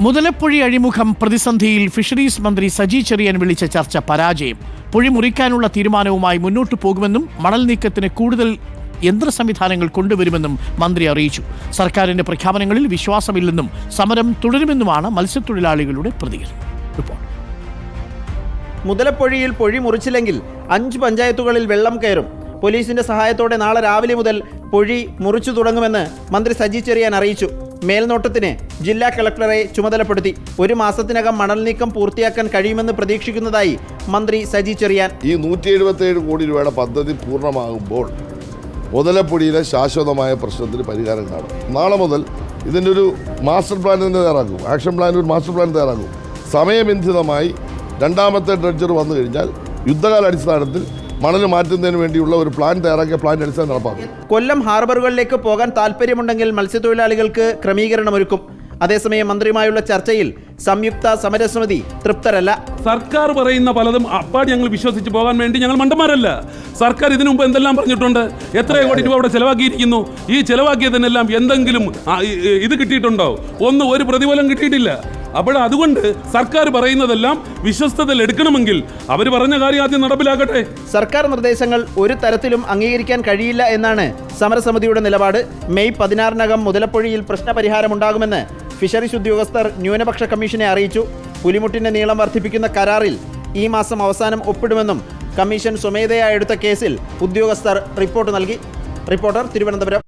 മുതലപ്പുഴി അഴിമുഖം പ്രതിസന്ധിയിൽ ഫിഷറീസ് മന്ത്രി സജി ചെറിയാൻ വിളിച്ച ചർച്ച പരാജയം. പുഴി മുറിക്കാനുള്ള തീരുമാനവുമായി മുന്നോട്ടു പോകുമെന്നും മണൽ നീക്കത്തിന് കൂടുതൽ യന്ത്ര സംവിധാനങ്ങൾ കൊണ്ടുവരുമെന്നും മന്ത്രി അറിയിച്ചു. സർക്കാരിന്റെ പ്രഖ്യാപനങ്ങളിൽ വിശ്വാസമില്ലെന്നും സമരം തുടരുമെന്നുമാണ് മത്സ്യത്തൊഴിലാളികളുടെ പ്രതികരണം. റിപ്പോർട്ട്. മുതലപ്പുഴയിൽ പൊഴി മുറിച്ചില്ലെങ്കിൽ 5 പഞ്ചായത്തുകളിൽ വെള്ളം കയറും. പോലീസിന്റെ സഹായത്തോടെ നാളെ രാവിലെ മുതൽ പൊഴി മുറിച്ചു തുടങ്ങുമെന്ന് മന്ത്രി സജി ചെറിയാൻ അറിയിച്ചു. മേൽനോട്ടത്തിന് ജില്ലാ കളക്ടറെ ചുമതലപ്പെടുത്തി. 1 മാസത്തിനകം മണൽ നീക്കം പൂർത്തിയാക്കാൻ കഴിയുമെന്ന് പ്രതീക്ഷിക്കുന്നതായി മന്ത്രി സജി ചെറിയാൻ. ഈ 177 കോടി രൂപയുടെ പദ്ധതി പൂർണ്ണമാകുമ്പോൾ മുതലപ്പുഴയിലെ ശാശ്വതമായ പ്രശ്നത്തിന് പരിഹാരം കാണും. നാളെ മുതൽ ഇതിൻ്റെ ഒരു മാസ്റ്റർ പ്ലാൻ തന്നെ തയ്യാറാക്കും. ആക്ഷൻ പ്ലാൻ, ഒരു മാസ്റ്റർ പ്ലാൻ തയ്യാറാക്കും. സമയബന്ധിതമായി രണ്ടാമത്തെ ഡ്രഡ്ജർ വന്നു കഴിഞ്ഞാൽ യുദ്ധകാലാടിസ്ഥാനത്തിൽ മണൽ മാറ്റുന്നതിന് വേണ്ടിയുള്ള ഒരു പ്ലാൻ തയ്യാറാക്കിയ പ്ലാൻ അടിസ്ഥാനം നടപ്പാക്കും. കൊല്ലം ഹാർബറുകളിലേക്ക് പോകാൻ താല്പര്യമുണ്ടെങ്കിൽ മത്സ്യത്തൊഴിലാളികൾക്ക് ക്രമീകരണമൊരുക്കും. അതേസമയം മന്ത്രിയുമായുള്ള ചർച്ചയിൽ സംയുക്ത സമരസമിതി തൃപ്തരല്ല. സർക്കാർ പറയുന്ന പലതും അപ്പാടി ഞങ്ങൾ വിശ്വസിച്ച് പോകാൻ വേണ്ടി ഞങ്ങൾ മണ്ടന്മാരല്ല. സർക്കാർ ഇതിനു മുമ്പ് എന്തെല്ലാം പറഞ്ഞിട്ടുണ്ട്, എത്ര കോടി രൂപ അവിടെ ചെലവാക്കിയിരിക്കുന്നു. ഈ ചെലവാക്കിയതിനെല്ലാം എന്തെങ്കിലും ഇത് കിട്ടിയിട്ടുണ്ടോ? ഒരു പ്രതിഫലം കിട്ടിയിട്ടില്ല. അപ്പോൾ അതുകൊണ്ട് സർക്കാർ പറയുന്നതെല്ലാം വിശ്വസ്തതയിൽ എടുക്കണമെങ്കിൽ അവർ പറഞ്ഞ കാര്യം ആദ്യം നടപ്പിലാക്കട്ടെ. സർക്കാർ നിർദ്ദേശങ്ങൾ ഒരു തരത്തിലും അംഗീകരിക്കാൻ കഴിയില്ല എന്നാണ് സമരസമിതിയുടെ നിലപാട്. മെയ് 16-നകം മുതലപ്പുഴയിൽ പ്രശ്നപരിഹാരമുണ്ടാകുമെന്ന് ഫിഷറീസ് ഉദ്യോഗസ്ഥർ ന്യൂനപക്ഷ കമ്മീഷനെ അറിയിച്ചു. പുലിമുട്ടിന്റെ നീളം വർദ്ധിപ്പിക്കുന്ന കരാറിൽ ഈ മാസം അവസാനം ഒപ്പിടുമെന്നും കമ്മീഷൻ സ്വമേധയാ എടുത്ത കേസിൽ ഉദ്യോഗസ്ഥർ റിപ്പോർട്ട് നൽകി. റിപ്പോർട്ടർ, തിരുവനന്തപുരം.